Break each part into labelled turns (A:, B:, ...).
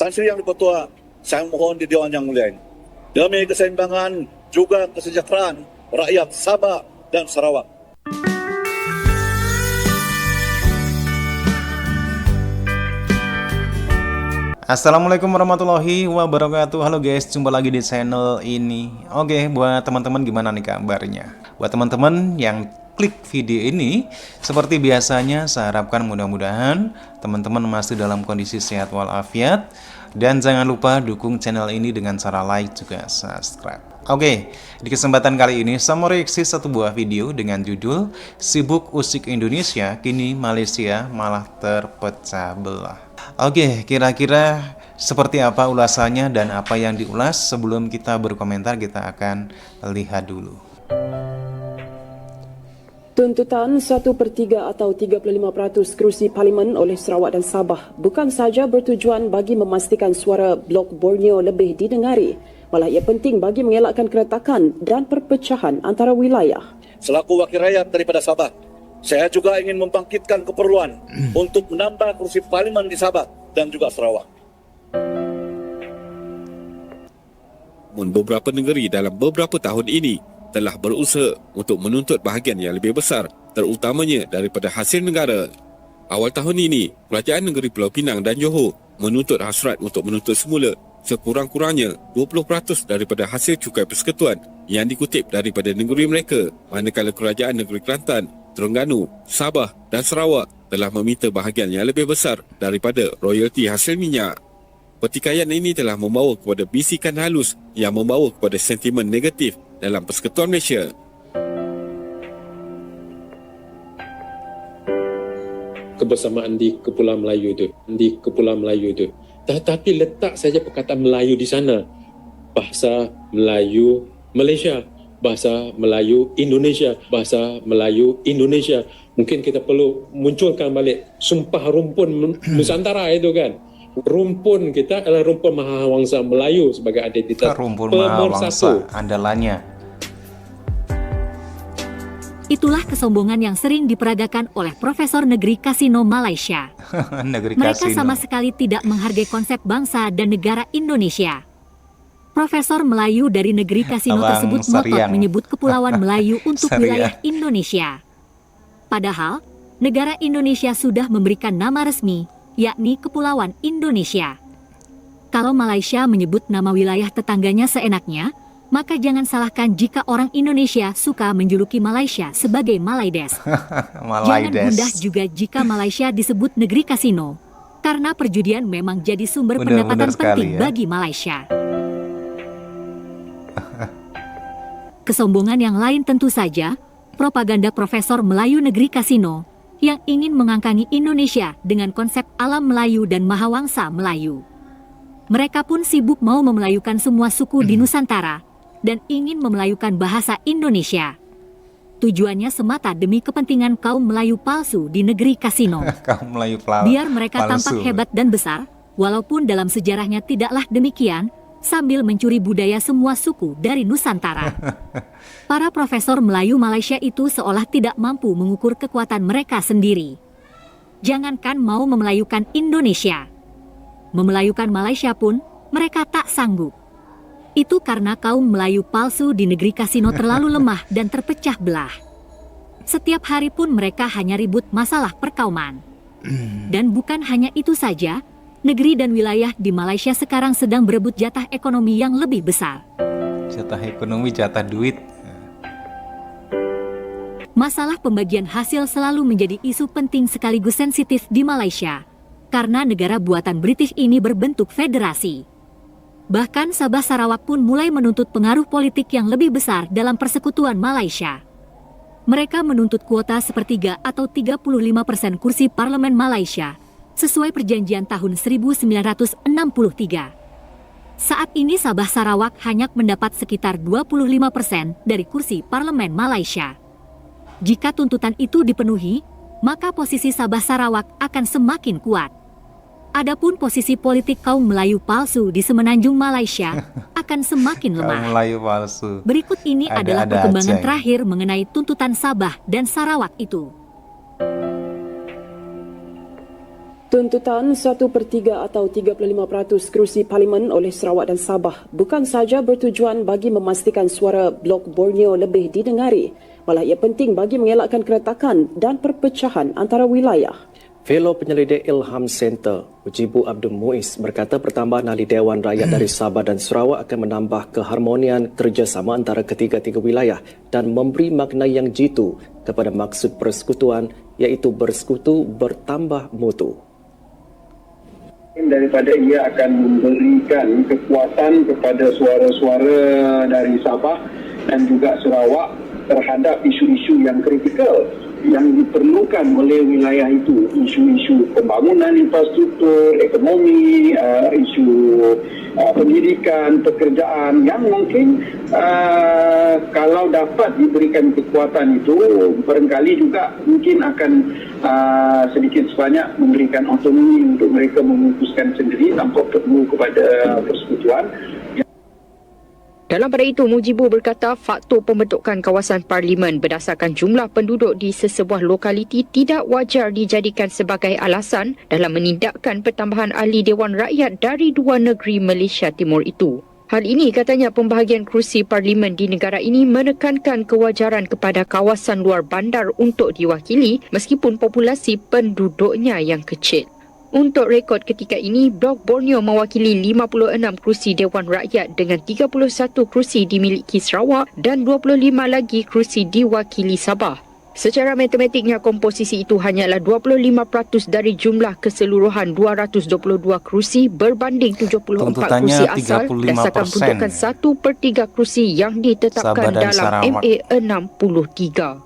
A: Tan Sri Yang Di-Pertua, saya mohon di Dewan Yang Mulia ini, demi keseimbangan juga kesejahteraan rakyat Sabah dan Sarawak.
B: Assalamualaikum warahmatullahi wabarakatuh. Halo guys, jumpa lagi di channel ini. Oke, buat teman-teman gimana nih kabarnya? Buat teman-teman yang klik video ini, seperti biasanya saya harapkan mudah-mudahan teman-teman masih dalam kondisi sehat walafiat. Dan jangan lupa dukung channel ini dengan cara like juga subscribe. Oke, di kesempatan kali ini saya mau reaksi satu buah video dengan judul Sibuk Usik Indonesia, Kini Malaysia Malah Terpecah Belah. Oke, kira-kira seperti apa ulasannya dan apa yang diulas? Sebelum kita berkomentar, kita akan lihat dulu.
C: Tuntutan 1/3 atau 35% kerusi parlimen oleh Sarawak dan Sabah bukan sahaja bertujuan bagi memastikan suara Blok Borneo lebih didengari, malah ia penting bagi mengelakkan keretakan dan perpecahan antara wilayah.
A: Selaku wakil rakyat daripada Sabah, saya juga ingin membangkitkan keperluan untuk menambah kursi parlimen di Sabah dan juga Sarawak.
D: Beberapa negeri dalam beberapa tahun ini telah berusaha untuk menuntut bahagian yang lebih besar, terutamanya daripada hasil negara. Awal tahun ini, Kerajaan Negeri Pulau Pinang dan Johor menuntut hasrat untuk menuntut semula sekurang-kurangnya 20% daripada hasil cukai persekutuan yang dikutip daripada negeri mereka, manakala Kerajaan Negeri Kelantan, Terengganu, Sabah dan Sarawak telah meminta bahagian yang lebih besar daripada royalti hasil minyak. Pertikaian ini telah membawa kepada bisikan halus yang membawa kepada sentimen negatif dalam Persekutuan Malaysia.
E: Kebersamaan di Kepulauan Melayu itu, tetapi letak saja perkataan Melayu di sana. Bahasa Melayu Malaysia, bahasa Melayu Indonesia, bahasa Melayu Indonesia. Mungkin kita perlu munculkan balik Sumpah Rumpun Nusantara itu kan. Rumpun kita adalah rumpun Mahawangsa Melayu sebagai identitas
B: Rumpun Mahawangsa andalannya.
F: Itulah kesombongan yang sering diperagakan oleh Profesor Negeri Kasino Malaysia. Mereka
B: Kasino.
F: sama sekali tidak menghargai konsep bangsa dan negara Indonesia. Profesor Melayu dari Negeri Kasino tersebut ngotot menyebut Kepulauan Melayu untuk wilayah Indonesia. Padahal, negara Indonesia sudah memberikan nama resmi, yakni Kepulauan Indonesia. Kalau Malaysia menyebut nama wilayah tetangganya seenaknya, maka jangan salahkan jika orang Indonesia suka menjuluki Malaysia sebagai Malaides. Jangan gundah juga jika Malaysia disebut negeri kasino, karena perjudian memang jadi sumber pendapatan penting bagi Malaysia. Kesombongan yang lain tentu saja, propaganda Profesor Melayu Negeri Kasino yang ingin mengangkangi Indonesia dengan konsep alam Melayu dan Mahawangsa Melayu. Mereka pun sibuk mau memelayukan semua suku di Nusantara dan ingin memelayukan bahasa Indonesia. Tujuannya semata demi kepentingan kaum Melayu palsu di negeri kasino.
B: Kaum Melayu
F: Biar mereka
B: palsu.
F: tampak hebat dan besar, walaupun dalam sejarahnya tidaklah demikian, sambil mencuri budaya semua suku dari Nusantara. Para profesor Melayu Malaysia itu seolah tidak mampu mengukur kekuatan mereka sendiri. Jangankan mau memelayukan Indonesia, memelayukan Malaysia pun mereka tak sanggup. Itu karena kaum Melayu palsu di negeri kasino terlalu lemah dan terpecah belah. Setiap hari pun mereka hanya ribut masalah perkauman. Dan bukan hanya itu saja, negeri dan wilayah di Malaysia sekarang sedang berebut jatah ekonomi yang lebih besar.
B: Jatah ekonomi, jatah duit.
F: Masalah pembagian hasil selalu menjadi isu penting sekaligus sensitif di Malaysia, karena negara buatan British ini berbentuk federasi. Bahkan Sabah Sarawak pun mulai menuntut pengaruh politik yang lebih besar dalam persekutuan Malaysia. Mereka menuntut kuota 1/3 atau 35% kursi parlemen Malaysia, sesuai perjanjian tahun 1963. Saat ini Sabah Sarawak hanya mendapat sekitar 25% dari kursi parlemen Malaysia. Jika tuntutan itu dipenuhi, maka posisi Sabah Sarawak akan semakin kuat. Adapun posisi politik kaum Melayu palsu di semenanjung Malaysia akan semakin lemah.
B: Kaum Melayu palsu.
F: Berikut ini adalah perkembangan terakhir mengenai tuntutan Sabah dan Sarawak itu.
C: Tuntutan 1/3 atau 35% kerusi Parlimen oleh Sarawak dan Sabah bukan sahaja bertujuan bagi memastikan suara Blok Borneo lebih didengari, malah ia penting bagi mengelakkan keretakan dan perpecahan antara wilayah.
G: Fellow Penyelidik Ilham Center, Mujibu Abdul Muiz berkata pertambahan ahli Dewan Rakyat dari Sabah dan Sarawak akan menambah keharmonian kerjasama antara ketiga-tiga wilayah dan memberi makna yang jitu kepada maksud persekutuan iaitu bersekutu bertambah mutu.
H: Daripada ia akan memberikan kekuatan kepada suara-suara dari Sabah dan juga Sarawak terhadap isu-isu yang kritikal yang diperlukan oleh wilayah itu, isu-isu pembangunan infrastruktur, ekonomi, isu pendidikan, pekerjaan yang mungkin kalau dapat diberikan kekuatan itu barangkali juga mungkin akan sedikit sebanyak memberikan autonomi untuk mereka memutuskan sendiri tanpa perlu kepada persekutuan.
I: Dalam pada itu, Mujibu berkata faktor pembentukan kawasan parlimen berdasarkan jumlah penduduk di sesebuah lokaliti tidak wajar dijadikan sebagai alasan dalam menindakkan pertambahan ahli Dewan Rakyat dari dua negeri Malaysia Timur itu. Hal ini katanya pembahagian kerusi parlimen di negara ini menekankan kewajaran kepada kawasan luar bandar untuk diwakili meskipun populasi penduduknya yang kecil. Untuk rekod ketika ini, Blok Borneo mewakili 56 kerusi Dewan Rakyat dengan 31 kerusi dimiliki Sarawak dan 25 lagi kerusi diwakili Sabah. Secara matematiknya, komposisi itu hanyalah 25% dari jumlah keseluruhan 222 kerusi berbanding 74 kerusi asal berdasarkan peruntukan 1/3 kerusi yang ditetapkan dalam
B: Sarawak.
I: MA 63.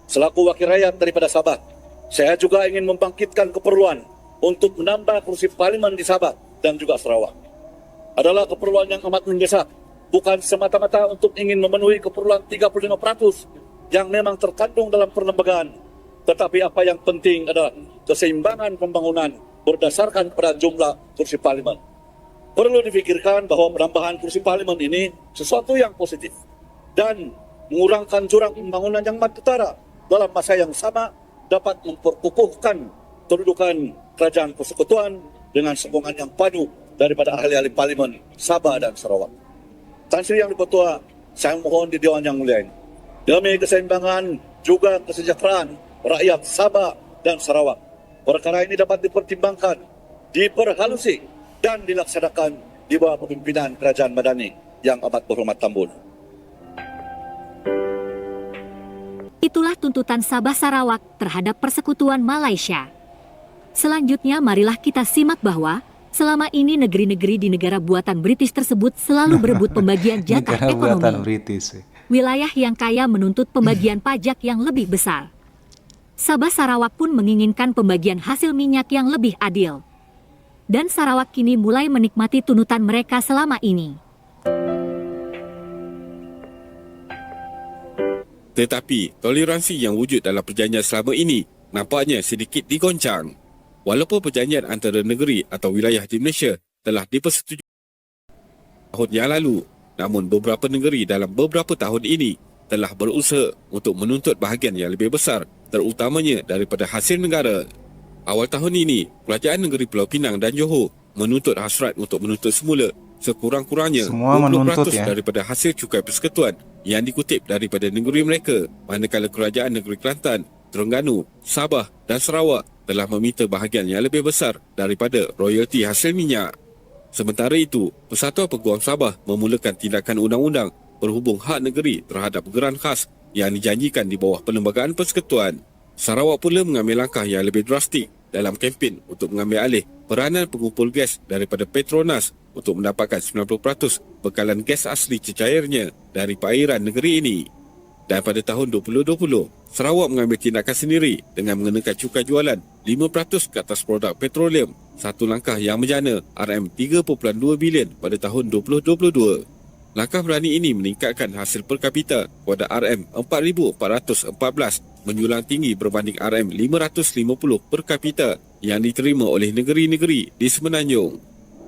A: Selaku wakil rakyat daripada Sabah, saya juga ingin membangkitkan keperluan untuk menambah kursi parlimen di Sabah dan juga Sarawak. Adalah keperluan yang amat mendesak, bukan semata-mata untuk ingin memenuhi keperluan 35% yang memang terkandung dalam perlembagaan, tetapi apa yang penting adalah keseimbangan pembangunan berdasarkan pada jumlah kursi parlimen. Perlu difikirkan bahawa penambahan kursi parlimen ini sesuatu yang positif dan mengurangkan jurang pembangunan yang amat ketara dalam masa yang sama dapat memperkukuhkan kedudukan kerajaan persekutuan dengan sokongan yang padu daripada ahli-ahli parlimen Sabah dan Sarawak. Tan Sri Yang Di-Pertua, saya mohon di Dewan Yang Mulia ini, demi keseimbangan juga kesejahteraan rakyat Sabah dan Sarawak, perkara ini dapat dipertimbangkan, diperhalusi dan dilaksanakan di bawah kepimpinan Kerajaan Madani yang amat berhormat tambun.
F: Itulah tuntutan Sabah Sarawak terhadap persekutuan Malaysia. Selanjutnya, marilah kita simak bahwa selama ini negeri-negeri di negara buatan British tersebut selalu berebut pembagian jatah
B: Negara buatan
F: ekonomi.
B: British.
F: Wilayah yang kaya menuntut pembagian pajak yang lebih besar. Sabah Sarawak pun menginginkan pembagian hasil minyak yang lebih adil. Dan Sarawak kini mulai menikmati tunutan mereka selama ini.
D: Tetapi, toleransi yang wujud dalam perjanjian selama ini nampaknya sedikit digoncang. Walaupun perjanjian antara negeri atau wilayah di Malaysia telah dipersetujui tahun yang lalu, namun beberapa negeri dalam beberapa tahun ini telah berusaha untuk menuntut bahagian yang lebih besar, terutamanya daripada hasil negara. Awal tahun ini, Kerajaan Negeri Pulau Pinang dan Johor menuntut hasrat untuk menuntut semula sekurang-kurangnya
B: Semua
D: 20%
B: menuntut, ya.
D: daripada hasil cukai persekutuan yang dikutip daripada negeri mereka, manakala Kerajaan Negeri Kelantan, Terengganu, Sabah dan Sarawak telah meminta bahagian yang lebih besar daripada royalti hasil minyak. Sementara itu, Persatuan Peguam Sabah memulakan tindakan undang-undang berhubung hak negeri terhadap geran khas yang dijanjikan di bawah Perlembagaan Persekutuan. Sarawak pula mengambil langkah yang lebih drastik dalam kempen untuk mengambil alih peranan pengumpul gas daripada Petronas untuk mendapatkan 90% bekalan gas asli cecairnya dari perairan negeri ini. Dan pada tahun 2020, Sarawak mengambil tindakan sendiri dengan mengenakan cukai jualan 5% ke atas produk petroleum, satu langkah yang menjana RM3.2 bilion pada tahun 2022. Langkah berani ini meningkatkan hasil per kapita kepada RM4,414 menjulang tinggi berbanding RM550 per kapita yang diterima oleh negeri-negeri di Semenanjung.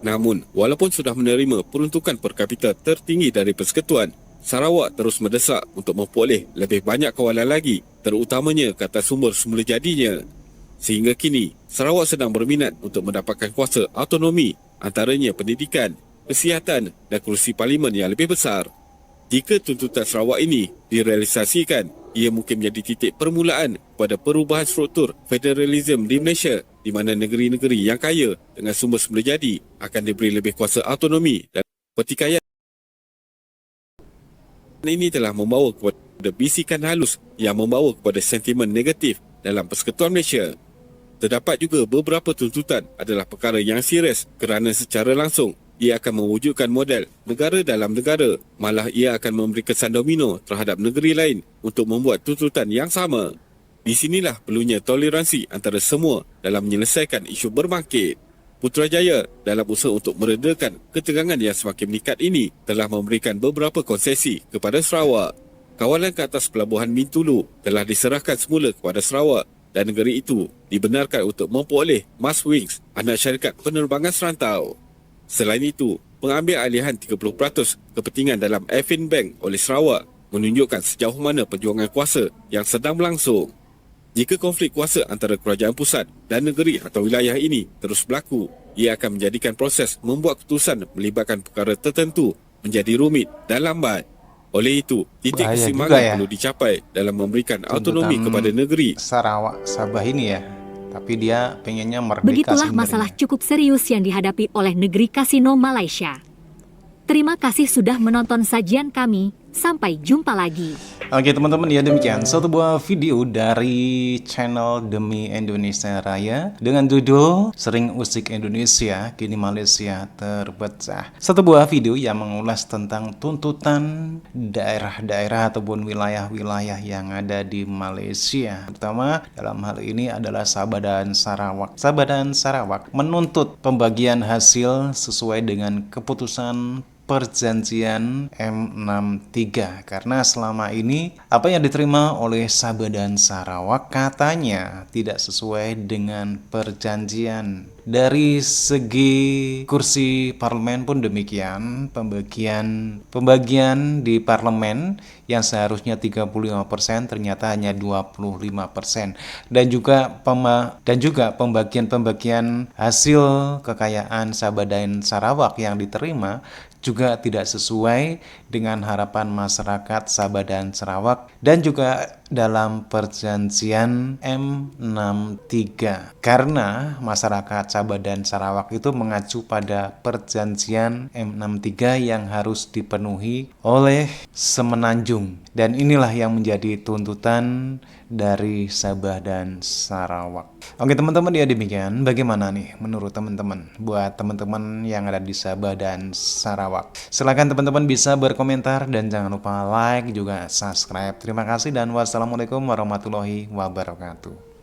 D: Namun, walaupun sudah menerima peruntukan per kapita tertinggi dari persekutuan, Sarawak terus mendesak untuk memperoleh lebih banyak kawalan lagi, terutamanya ke atas sumber semula jadinya. Sehingga kini, Sarawak sedang berminat untuk mendapatkan kuasa autonomi antaranya pendidikan, kesihatan dan kerusi parlimen yang lebih besar. Jika tuntutan Sarawak ini direalisasikan, ia mungkin menjadi titik permulaan pada perubahan struktur federalism di Malaysia, di mana negeri-negeri yang kaya dengan sumber semula jadi akan diberi lebih kuasa autonomi dan pertikaian. Ini telah membawa kepada bisikan halus yang membawa kepada sentimen negatif dalam Persekutuan Malaysia. Terdapat juga beberapa tuntutan adalah perkara yang serius kerana secara langsung ia akan mewujudkan model negara dalam negara, malah ia akan memberi kesan domino terhadap negeri lain untuk membuat tuntutan yang sama. Di sinilah perlunya toleransi antara semua dalam menyelesaikan isu berbangkit. Putrajaya dalam usaha untuk meredakan ketegangan yang semakin meningkat ini telah memberikan beberapa konsesi kepada Sarawak. Kawalan ke atas pelabuhan Bintulu telah diserahkan semula kepada Sarawak dan negeri itu dibenarkan untuk memperoleh Maswings, anak syarikat penerbangan serantau. Selain itu, pengambil alihan 30% kepentingan dalam Affinbank oleh Sarawak menunjukkan sejauh mana perjuangan kuasa yang sedang berlangsung. Jika konflik kuasa antara kerajaan pusat dan negeri atau wilayah ini terus berlaku, ia akan menjadikan proses membuat keputusan melibatkan perkara tertentu menjadi rumit dan lambat. Oleh itu, titik
B: Bahaya
D: keseimbangan
B: juga ya
D: perlu dicapai dalam memberikan autonomi
B: tuntutan
D: kepada negeri.
B: Sarawak Sabah ini ya. Tapi dia pengennya merdeka
F: Begitulah
B: sebenarnya.
F: masalah cukup serius yang dihadapi oleh negeri kasino Malaysia. Terima kasih sudah menonton sajian kami. Sampai jumpa lagi.
B: Oke teman-teman, ya demikian satu buah video dari channel Demi Indonesia Raya dengan judul Sering Usik Indonesia, Kini Malaysia Terpecah. Satu buah video yang mengulas tentang tuntutan daerah-daerah ataupun wilayah-wilayah yang ada di Malaysia. Terutama dalam hal ini adalah Sabah dan Sarawak. Sabah dan Sarawak menuntut pembagian hasil sesuai dengan keputusan perjanjian M63 karena selama ini apa yang diterima oleh Sabah dan Sarawak katanya tidak sesuai dengan perjanjian. Dari segi kursi parlemen pun demikian, pembagian di parlemen yang seharusnya 35% ternyata hanya 25%, dan juga pembagian hasil kekayaan Sabah dan Sarawak yang diterima juga tidak sesuai dengan harapan masyarakat Sabah dan Sarawak dan juga dalam perjanjian M63 karena masyarakat Sabah dan Sarawak itu mengacu pada perjanjian M63 yang harus dipenuhi oleh Semenanjung, dan inilah yang menjadi tuntutan dari Sabah dan Sarawak. Oke teman-teman, ya demikian. Bagaimana nih menurut teman-teman? Buat teman-teman yang ada di Sabah dan Sarawak, silakan teman-teman bisa berkomentar dan jangan lupa like juga subscribe. Terima kasih dan wassalamualaikum warahmatullahi wabarakatuh.